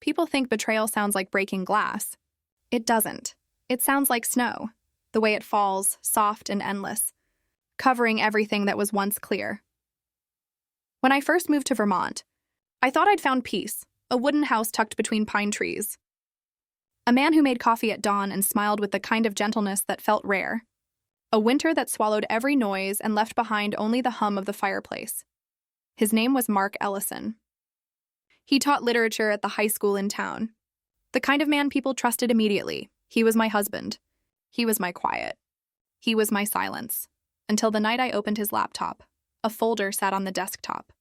People think betrayal sounds like breaking glass. It doesn't. It sounds like snow, the way it falls, soft and endless, covering everything that was once clear. When I first moved to Vermont, I thought I'd found peace, a wooden house tucked between pine trees. A man who made coffee at dawn and smiled with the kind of gentleness that felt rare. A winter that swallowed every noise and left behind only the hum of the fireplace. His name was Mark Ellison. He taught literature at the high school in town. The kind of man people trusted immediately. He was my husband. He was my quiet. He was my silence. Until the night I opened his laptop. A folder sat on the desktop.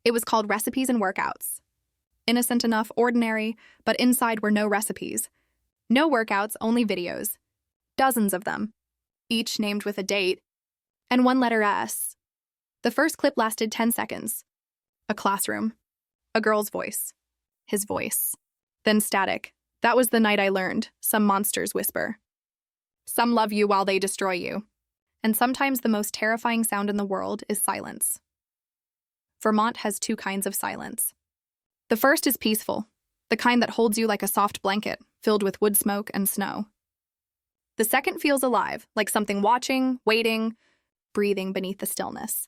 It was called Recipes and Workouts. Innocent enough, ordinary, but inside were no recipes. No workouts, only videos. Dozens of them. Each named with a date, and one letter S. The first clip lasted 10 seconds. A classroom. A girl's voice. His voice. Then static. That was the night I learned, some monsters whisper. Some love you while they destroy you. And sometimes the most terrifying sound in the world is silence. Vermont has two kinds of silence. The first is peaceful, the kind that holds you like a soft blanket, filled with wood smoke and snow. The second feels alive, like something watching, waiting, breathing beneath the stillness.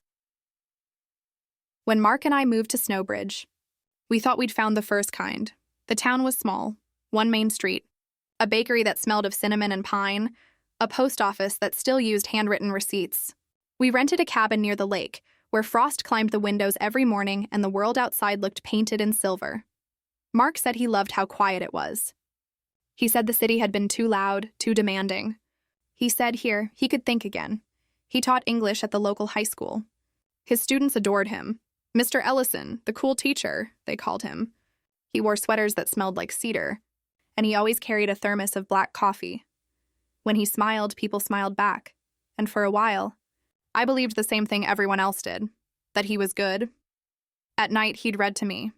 When Mark and I moved to Snowbridge, we thought we'd found the first kind. The town was small, one main street, a bakery that smelled of cinnamon and pine, a post office that still used handwritten receipts. We rented a cabin near the lake, where frost climbed the windows every morning and the world outside looked painted in silver. Mark said he loved how quiet it was. He said the city had been too loud, too demanding. He said here he could think again. He taught English at the local high school. His students adored him. Mr. Ellison, the cool teacher, they called him. He wore sweaters that smelled like cedar, and he always carried a thermos of black coffee. When he smiled, people smiled back, and for a while, I believed the same thing everyone else did, that he was good. At night, he'd read to me.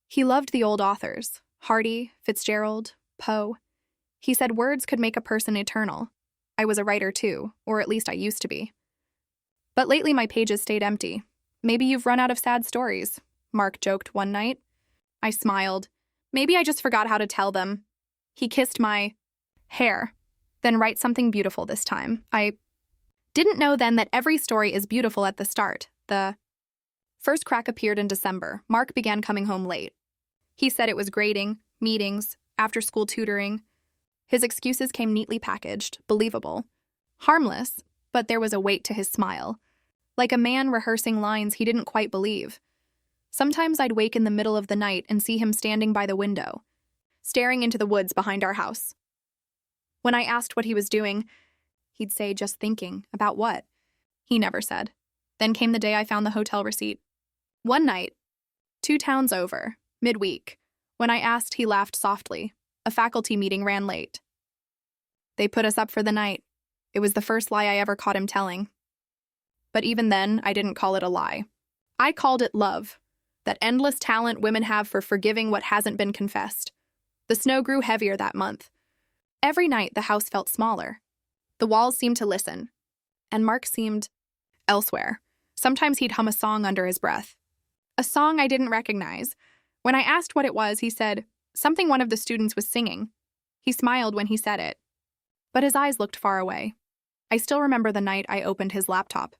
He loved the old authors, Hardy, Fitzgerald, Poe. He said words could make a person eternal. I was a writer too, or at least I used to be. But lately my pages stayed empty. Maybe you've run out of sad stories, Mark joked one night. I smiled. Maybe I just forgot how to tell them. He kissed my hair. Then write something beautiful this time. I didn't know then that every story is beautiful at the start. The first crack appeared in December. Mark began coming home late. He said it was grading, meetings, after-school tutoring. His excuses came neatly packaged, believable. Harmless, but there was a weight to his smile. Like a man rehearsing lines he didn't quite believe. Sometimes I'd wake in the middle of the night and see him standing by the window, staring into the woods behind our house. When I asked what he was doing, he'd say, just thinking. About what? He never said. Then came the day I found the hotel receipt. One night, 2 towns over, midweek, when I asked, he laughed softly. A faculty meeting ran late. They put us up for the night. It was the first lie I ever caught him telling. But even then, I didn't call it a lie. I called it love, that endless talent women have for forgiving what hasn't been confessed. The snow grew heavier that month. Every night, the house felt smaller. The walls seemed to listen, and Mark seemed elsewhere. Sometimes he'd hum a song under his breath. A song I didn't recognize. When I asked what it was, he said, something one of the students was singing. He smiled when he said it, but his eyes looked far away. I still remember the night I opened his laptop.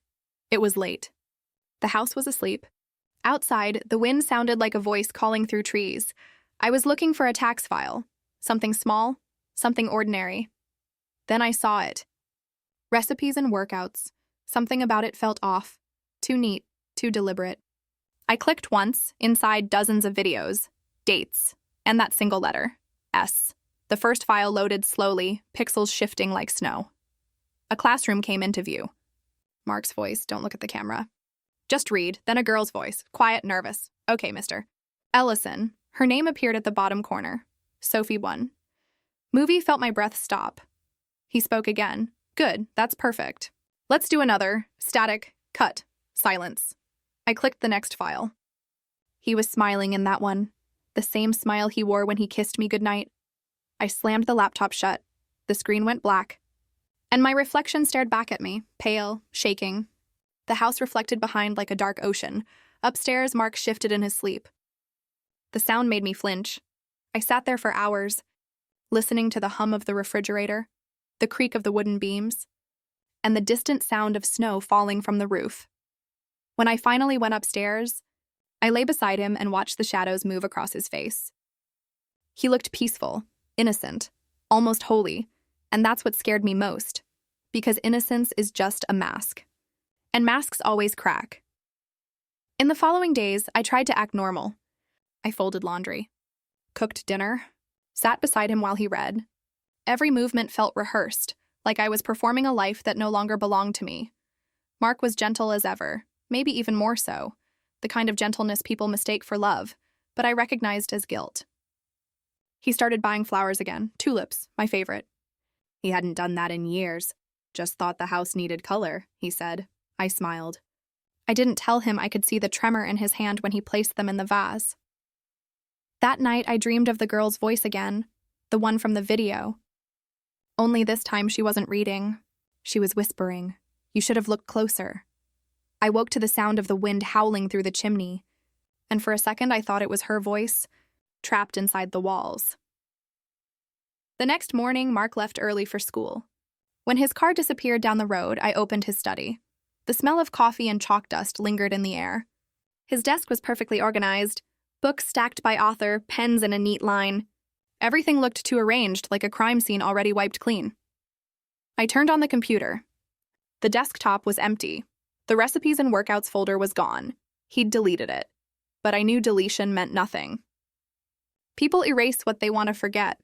It was late. The house was asleep. Outside, the wind sounded like a voice calling through trees. I was looking for a tax file. Something small, something ordinary. Then I saw it. Recipes and workouts. Something about it felt off. Too neat, too deliberate. I clicked once, inside dozens of videos, dates, and that single letter, S. The first file loaded slowly, pixels shifting like snow. A classroom came into view. Mark's voice, don't look at the camera. Just read, then a girl's voice, quiet, nervous. Okay, mister. Ellison. Her name appeared at the bottom corner. Sophie 1. Movie felt my breath stop. He spoke again. Good, that's perfect. Let's do another. Static. Cut. Silence. I clicked the next file. He was smiling in that one. The same smile he wore when he kissed me goodnight. I slammed the laptop shut. The screen went black. And my reflection stared back at me, pale, shaking. The house reflected behind like a dark ocean. Upstairs, Mark shifted in his sleep. The sound made me flinch. I sat there for hours, listening to the hum of the refrigerator, the creak of the wooden beams, and the distant sound of snow falling from the roof. When I finally went upstairs, I lay beside him and watched the shadows move across his face. He looked peaceful, innocent, almost holy, and that's what scared me most, because innocence is just a mask. And masks always crack. In the following days, I tried to act normal. I folded laundry, cooked dinner, sat beside him while he read. Every movement felt rehearsed, like I was performing a life that no longer belonged to me. Mark was gentle as ever, maybe even more so, the kind of gentleness people mistake for love, but I recognized as guilt. He started buying flowers again, tulips, my favorite. He hadn't done that in years. Just thought the house needed color, he said. I smiled. I didn't tell him I could see the tremor in his hand when he placed them in the vase. That night, I dreamed of the girl's voice again, the one from the video. Only this time she wasn't reading. She was whispering. You should have looked closer. I woke to the sound of the wind howling through the chimney, and for a second I thought it was her voice, trapped inside the walls. The next morning, Mark left early for school. When his car disappeared down the road, I opened his study. The smell of coffee and chalk dust lingered in the air. His desk was perfectly organized, books stacked by author, pens in a neat line. Everything looked too arranged, like a crime scene already wiped clean. I turned on the computer. The desktop was empty. The recipes and workouts folder was gone. He'd deleted it. But I knew deletion meant nothing. People erase what they want to forget,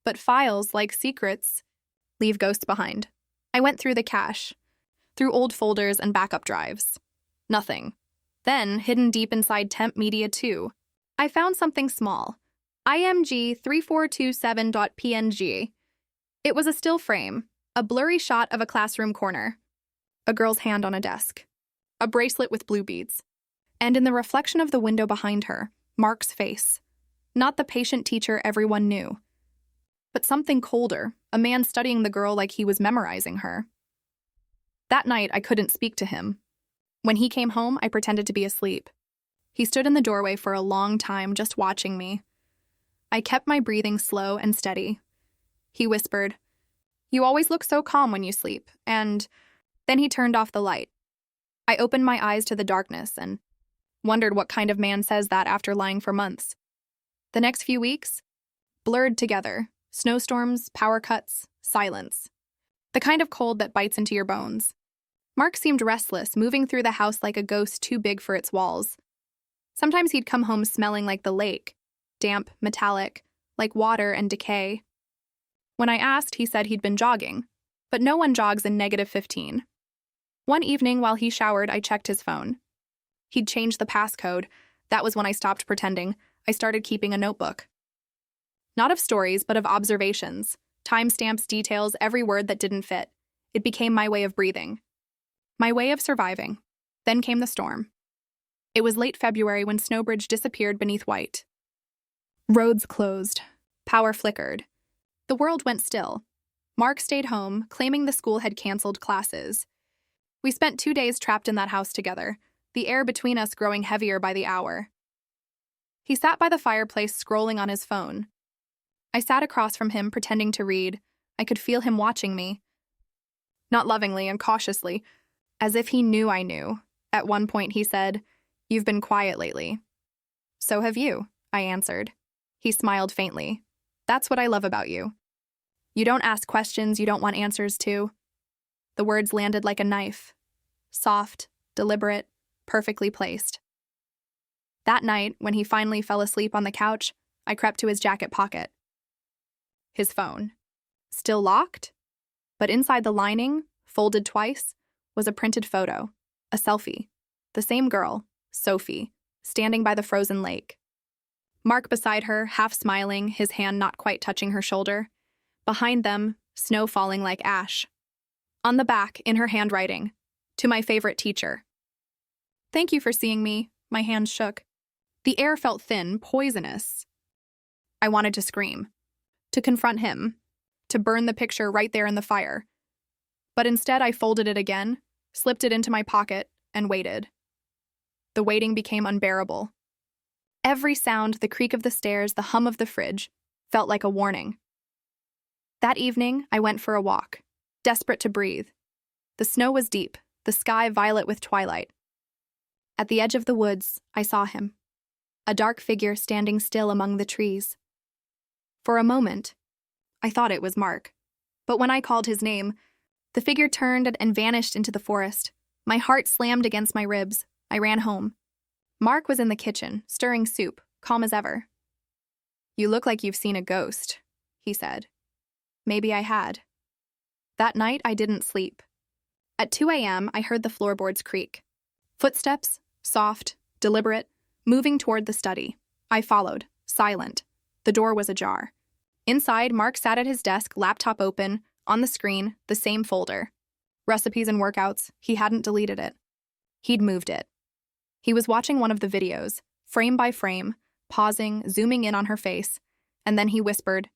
but files, like secrets, leave ghosts behind. I went through the cache, through old folders and backup drives. Nothing. Then, hidden deep inside temp media too, I found something small. img3427.png. It was a still frame, a blurry shot of a classroom corner, a girl's hand on a desk, a bracelet with blue beads, and in the reflection of the window behind her, Mark's face. Not the patient teacher everyone knew, but something colder, a man studying the girl like he was memorizing her. That night, I couldn't speak to him. When he came home, I pretended to be asleep. He stood in the doorway for a long time, just watching me. I kept my breathing slow and steady. He whispered, "You always look so calm when you sleep," and then he turned off the light. I opened my eyes to the darkness and wondered what kind of man says that after lying for months. The next few weeks, blurred together, snowstorms, power cuts, silence. The kind of cold that bites into your bones. Mark seemed restless, moving through the house like a ghost too big for its walls. Sometimes he'd come home smelling like the lake, damp, metallic, like water and decay. When I asked, he said he'd been jogging, but no one jogs in -15. One evening while he showered, I checked his phone. He'd changed the passcode. That was when I stopped pretending. I started keeping a notebook. Not of stories, but of observations, timestamps, details, every word that didn't fit. It became my way of breathing. My way of surviving. Then came the storm. It was late February when Snowbridge disappeared beneath white. Roads closed. Power flickered. The world went still. Mark stayed home, claiming the school had canceled classes. We spent 2 days trapped in that house together, the air between us growing heavier by the hour. He sat by the fireplace scrolling on his phone. I sat across from him pretending to read. I could feel him watching me. Not lovingly and cautiously, as if he knew I knew. At one point he said, "You've been quiet lately." "So have you," I answered. He smiled faintly. "That's what I love about you. You don't ask questions you don't want answers to." The words landed like a knife. Soft, deliberate, perfectly placed. That night, when he finally fell asleep on the couch, I crept to his jacket pocket. His phone. Still locked? But inside the lining, folded twice, was a printed photo, a selfie. The same girl, Sophie, standing by the frozen lake. Mark beside her, half smiling, his hand not quite touching her shoulder. Behind them, snow falling like ash. On the back, in her handwriting, "To my favorite teacher." "Thank you for seeing me." My hands shook. The air felt thin, poisonous. I wanted to scream, to confront him, to burn the picture right there in the fire. But instead I folded it again, slipped it into my pocket, and waited. The waiting became unbearable. Every sound, the creak of the stairs, the hum of the fridge, felt like a warning. That evening, I went for a walk, desperate to breathe. The snow was deep, the sky violet with twilight. At the edge of the woods, I saw him, a dark figure standing still among the trees. For a moment, I thought it was Mark, but when I called his name, the figure turned and vanished into the forest. My heart slammed against my ribs. I ran home. Mark was in the kitchen, stirring soup, calm as ever. "You look like you've seen a ghost," he said. Maybe I had. That night, I didn't sleep. At 2 a.m., I heard the floorboards creak. Footsteps, soft, deliberate, moving toward the study. I followed, silent. The door was ajar. Inside, Mark sat at his desk, laptop open, on the screen, the same folder. Recipes and workouts, he hadn't deleted it. He'd moved it. He was watching one of the videos, frame by frame, pausing, zooming in on her face, and then he whispered,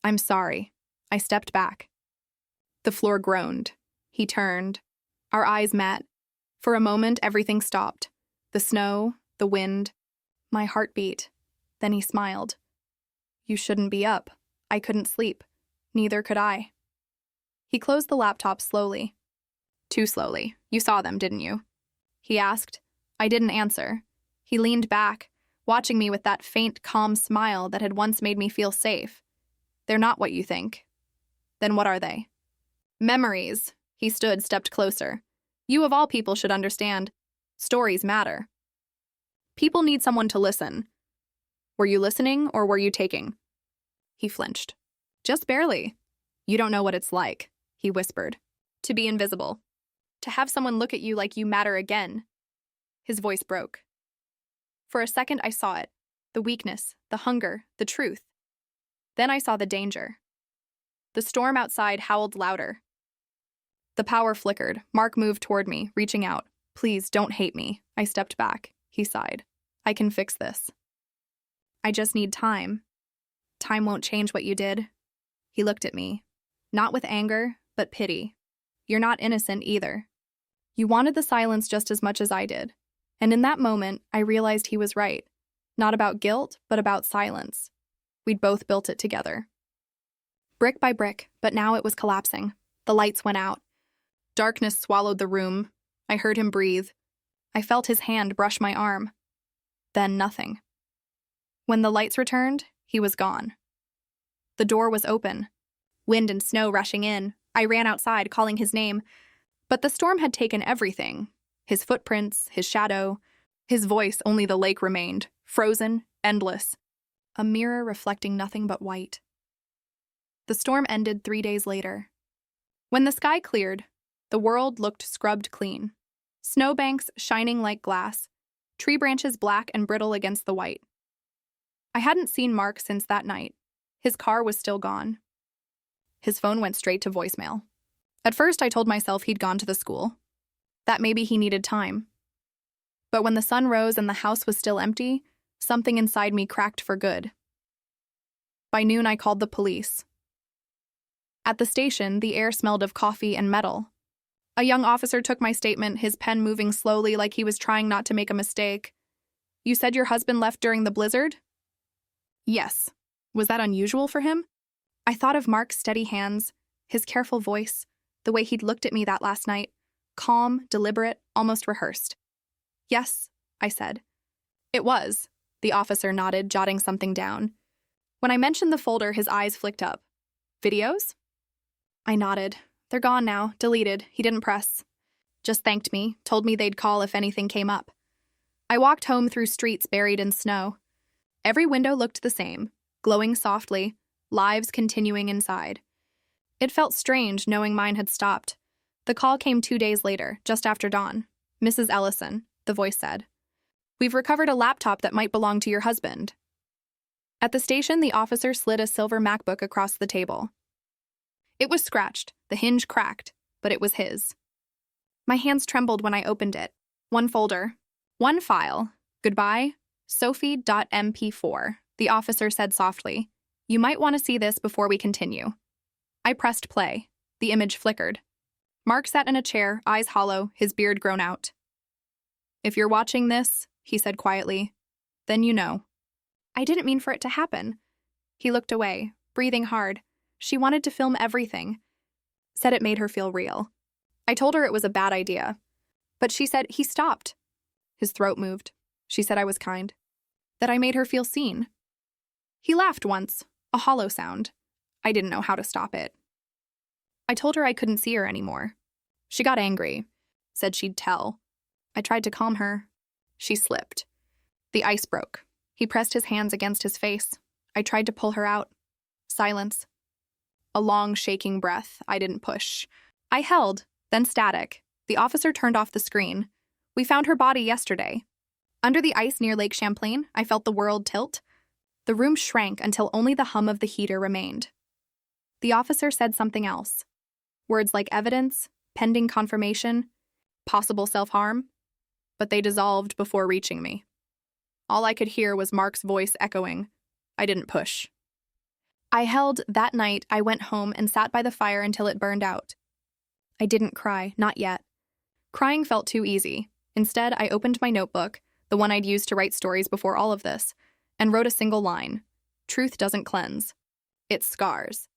"I'm sorry." I stepped back. The floor groaned. He turned. Our eyes met. For a moment, everything stopped. The snow, the wind, my heartbeat. Then he smiled. "You shouldn't be up." I couldn't sleep. Neither could I. He closed the laptop slowly. Too slowly. You saw them, didn't you? He asked. I didn't answer. He leaned back, watching me with that faint, calm smile that had once made me feel safe. "They're not what you think." "Then what are they?" "Memories." He stood, stepped closer. "You of all people should understand. Stories matter. People need someone to listen. Were you listening or were you taking?" He flinched. "Just barely." "You don't know what it's like," he whispered. "To be invisible. To have someone look at you like you matter again." His voice broke. For a second, I saw it. The weakness, the hunger, the truth. Then I saw the danger. The storm outside howled louder. The power flickered. Mark moved toward me, reaching out. "Please, don't hate me." I stepped back. He sighed. "I can fix this. I just need time. Time won't change what you did." He looked at me. Not with anger, but pity. "You're not innocent either. You wanted the silence just as much as I did." And in that moment, I realized he was right. Not about guilt, but about silence. We'd both built it together. Brick by brick, but now it was collapsing. The lights went out. Darkness swallowed the room. I heard him breathe. I felt his hand brush my arm. Then nothing. When the lights returned, he was gone. The door was open. Wind and snow rushing in. I ran outside, calling his name. But the storm had taken everything. His footprints, his shadow, his voice, only the lake remained, frozen, endless. A mirror reflecting nothing but white. The storm ended 3 days later. When the sky cleared, the world looked scrubbed clean. Snowbanks shining like glass, tree branches black and brittle against the white. I hadn't seen Mark since that night. His car was still gone. His phone went straight to voicemail. At first, I told myself he'd gone to the school, that maybe he needed time. But when the sun rose and the house was still empty, something inside me cracked for good. By noon, I called the police. At the station, the air smelled of coffee and metal. A young officer took my statement, his pen moving slowly like he was trying not to make a mistake. "You said your husband left during the blizzard?" "Yes." Was that unusual for him? I thought of Mark's steady hands, his careful voice, the way he'd looked at me that last night. Calm, deliberate, almost rehearsed. "Yes," I said. "It was." The officer nodded, jotting something down. When I mentioned the folder, his eyes flicked up. "Videos?" I nodded. "They're gone now, deleted. He didn't press. Just thanked me, told me they'd call if anything came up." I walked home through streets buried in snow. Every window looked the same, glowing softly, lives continuing inside. It felt strange knowing mine had stopped. The call came 2 days later, just after dawn. "Mrs. Ellison," the voice said. "We've recovered a laptop that might belong to your husband." At the station, the officer slid a silver MacBook across the table. It was scratched, the hinge cracked, but it was his. My hands trembled when I opened it. One folder, one file. "Goodbye, Sophie.mp4, the officer said softly. "You might want to see this before we continue." I pressed play. The image flickered. Mark sat in a chair, eyes hollow, his beard grown out. "If you're watching this," he said quietly, "then you know." I didn't mean for it to happen. He looked away, breathing hard. She wanted to film everything. Said it made her feel real. I told her it was a bad idea. But she said he stopped. His throat moved. She said I was kind. That I made her feel seen. He laughed once, a hollow sound. I didn't know how to stop it. I told her I couldn't see her anymore. She got angry. Said she'd tell. I tried to calm her. She slipped. The ice broke. He pressed his hands against his face. I tried to pull her out. Silence. A long, shaking breath. I didn't push. I held, then static. The officer turned off the screen. We found her body yesterday. Under the ice near Lake Champlain, I felt the world tilt. The room shrank until only the hum of the heater remained. The officer said something else. Words like evidence, pending confirmation, possible self-harm, but they dissolved before reaching me. All I could hear was Mark's voice echoing. I didn't push. I held. That night, I went home and sat by the fire until it burned out. I didn't cry, not yet. Crying felt too easy. Instead, I opened my notebook, the one I'd used to write stories before all of this, and wrote a single line. Truth doesn't cleanse. It scars.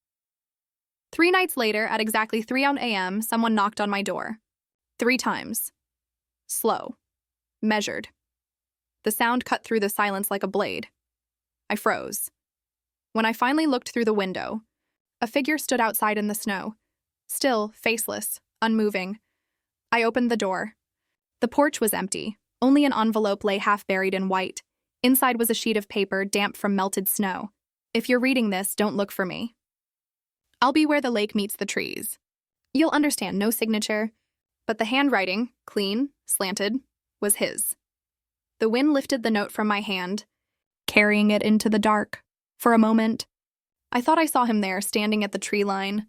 3 nights later, at exactly 3 a.m., someone knocked on my door. 3 times. Slow. Measured. The sound cut through the silence like a blade. I froze. When I finally looked through the window, a figure stood outside in the snow. Still, faceless, unmoving. I opened the door. The porch was empty. Only an envelope lay half buried in white. Inside was a sheet of paper, damp from melted snow. If you're reading this, don't look for me. I'll be where the lake meets the trees. You'll understand, no signature. But the handwriting, clean, slanted, was his. The wind lifted the note from my hand, carrying it into the dark. For a moment, I thought I saw him there, standing at the tree line,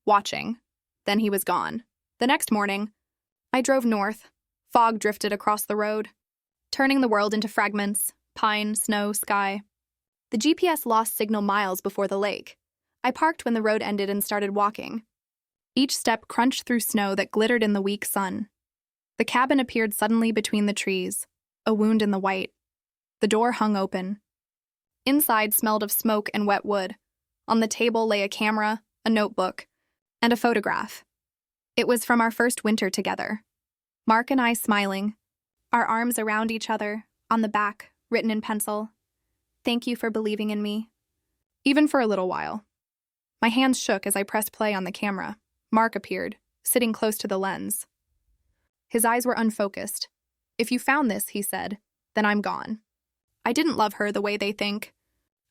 watching. Then he was gone. The next morning, I drove north. Fog drifted across the road, turning the world into fragments, pine, snow, sky. The GPS lost signal miles before the lake. I parked when the road ended and started walking. Each step crunched through snow that glittered in the weak sun. The cabin appeared suddenly between the trees, a wound in the white. The door hung open. Inside smelled of smoke and wet wood. On the table lay a camera, a notebook, and a photograph. It was from our first winter together. Mark and I smiling, our arms around each other, on the back, written in pencil. Thank you for believing in me. Even for a little while. My hands shook as I pressed play on the camera. Mark appeared, sitting close to the lens. His eyes were unfocused. If you found this, he said, then I'm gone. I didn't love her the way they think.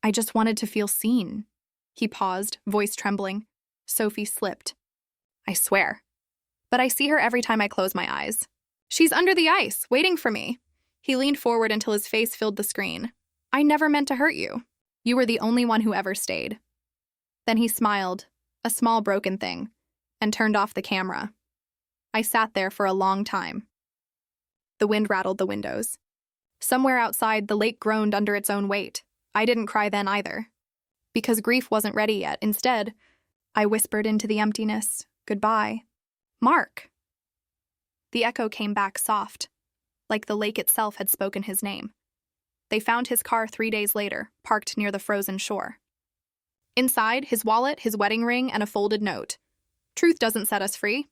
I just wanted to feel seen. He paused, voice trembling. Sophie slipped. I swear. But I see her every time I close my eyes. She's under the ice, waiting for me. He leaned forward until his face filled the screen. I never meant to hurt you. You were the only one who ever stayed. Then he smiled, a small broken thing, and turned off the camera. I sat there for a long time. The wind rattled the windows. Somewhere outside, the lake groaned under its own weight. I didn't cry then either. Because grief wasn't ready yet. Instead, I whispered into the emptiness, goodbye. Mark! The echo came back soft, like the lake itself had spoken his name. They found his car 3 days later, parked near the frozen shore. Inside, his wallet, his wedding ring, and a folded note. Truth doesn't set us free.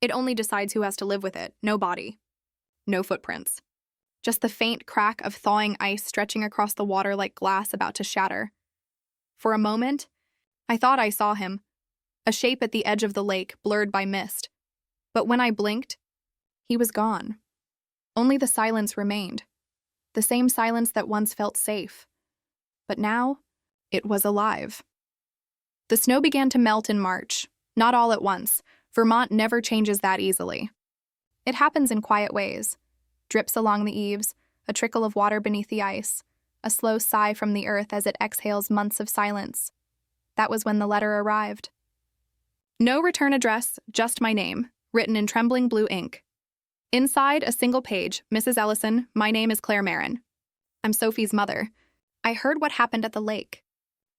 It only decides who has to live with it. No body. No footprints. Just the faint crack of thawing ice stretching across the water like glass about to shatter. For a moment, I thought I saw him, a shape at the edge of the lake, blurred by mist. But when I blinked, he was gone. Only the silence remained. The same silence that once felt safe. But now, it was alive. The snow began to melt in March, not all at once. Vermont never changes that easily. It happens in quiet ways. Drips along the eaves, a trickle of water beneath the ice, a slow sigh from the earth as it exhales months of silence. That was when the letter arrived. No return address, just my name, written in trembling blue ink. Inside, a single page, Mrs. Ellison, my name is Claire Marin. I'm Sophie's mother. I heard what happened at the lake.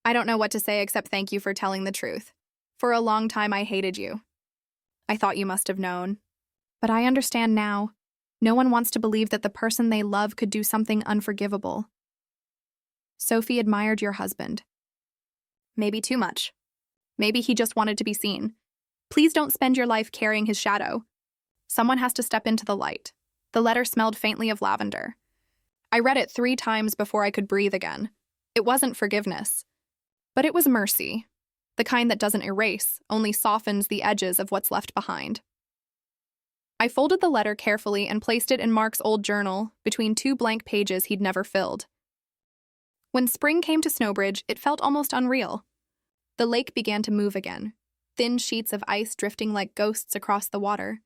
I don't know what to say except thank you for telling the truth. For a long time I hated you. I thought you must have known. But I understand now. No one wants to believe that the person they love could do something unforgivable. Sophie admired your husband. Maybe too much. Maybe he just wanted to be seen. Please don't spend your life carrying his shadow. Someone has to step into the light. The letter smelled faintly of lavender. I read it 3 times before I could breathe again. It wasn't forgiveness, but it was mercy. The kind that doesn't erase, only softens the edges of what's left behind. I folded the letter carefully and placed it in Mark's old journal between 2 blank pages he'd never filled. When spring came to Snowbridge, it felt almost unreal. The lake began to move again, thin sheets of ice drifting like ghosts across the water.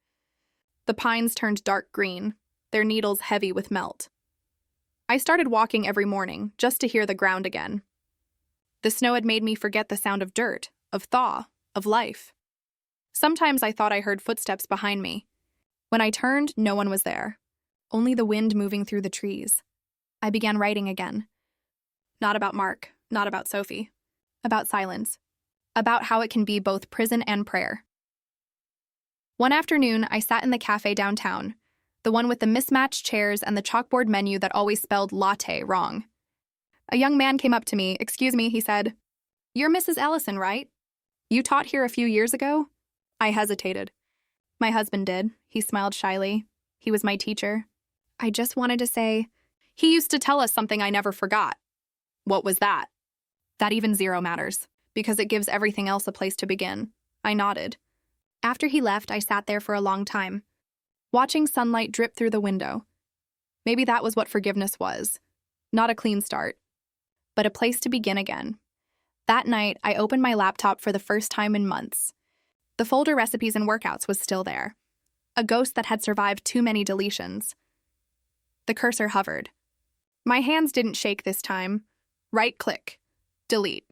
The pines turned dark green, their needles heavy with melt. I started walking every morning just to hear the ground again. The snow had made me forget the sound of dirt, of thaw, of life. Sometimes I thought I heard footsteps behind me. When I turned, no one was there, only the wind moving through the trees. I began writing again. Not about Mark, not about Sophie. About silence. About how it can be both prison and prayer. One afternoon, I sat in the cafe downtown, the one with the mismatched chairs and the chalkboard menu that always spelled latte wrong. A young man came up to me. "Excuse me," he said. "You're Mrs. Ellison, right? You taught here a few years ago?" I hesitated. "My husband did." He smiled shyly. "He was my teacher." I just wanted to say, "He used to tell us something I never forgot." "What was that?" "That even 0 matters, because it gives everything else a place to begin." I nodded. After he left, I sat there for a long time, watching sunlight drip through the window. Maybe that was what forgiveness was. Not a clean start, but a place to begin again. That night, I opened my laptop for the first time in months. The folder recipes and workouts was still there, a ghost that had survived too many deletions. The cursor hovered. My hands didn't shake this time. Right-click. Delete.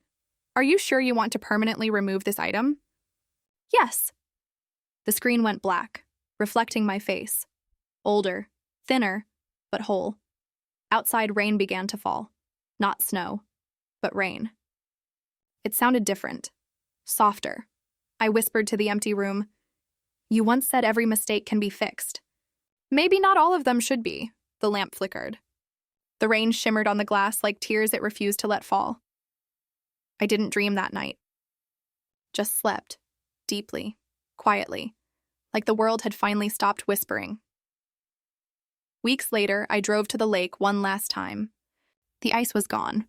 "Are you sure you want to permanently remove this item?" "Yes." The screen went black, reflecting my face. Older, thinner, but whole. Outside, rain began to fall. Not snow, but rain. It sounded different. Softer. I whispered to the empty room, "You once said every mistake can be fixed." "Maybe not all of them should be." The lamp flickered. The rain shimmered on the glass like tears it refused to let fall. I didn't dream that night. Just slept, deeply, quietly, like the world had finally stopped whispering. Weeks later, I drove to the lake one last time. The ice was gone.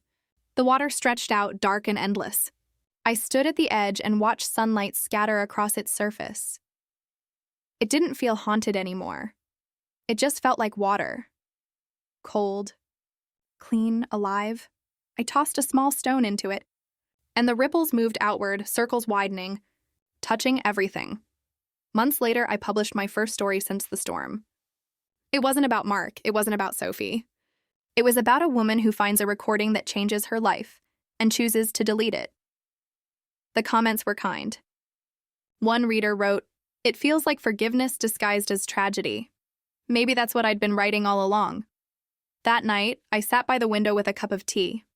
The water stretched out dark and endless. I stood at the edge and watched sunlight scatter across its surface. It didn't feel haunted anymore. It just felt like water. Cold, clean, alive. I tossed a small stone into it, and the ripples moved outward, circles widening, touching everything. Months later, I published my first story since the storm. It wasn't about Mark. It wasn't about Sophie. It was about a woman who finds a recording that changes her life and chooses to delete it. The comments were kind. One reader wrote, "It feels like forgiveness disguised as tragedy. Maybe that's what I'd been writing all along." That night, I sat by the window with a cup of tea.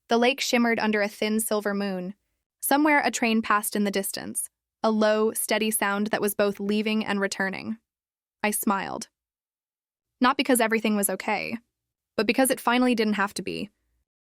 The lake shimmered under a thin silver moon. Somewhere a train passed in the distance, a low, steady sound that was both leaving and returning. I smiled. Not because everything was okay, but because it finally didn't have to be.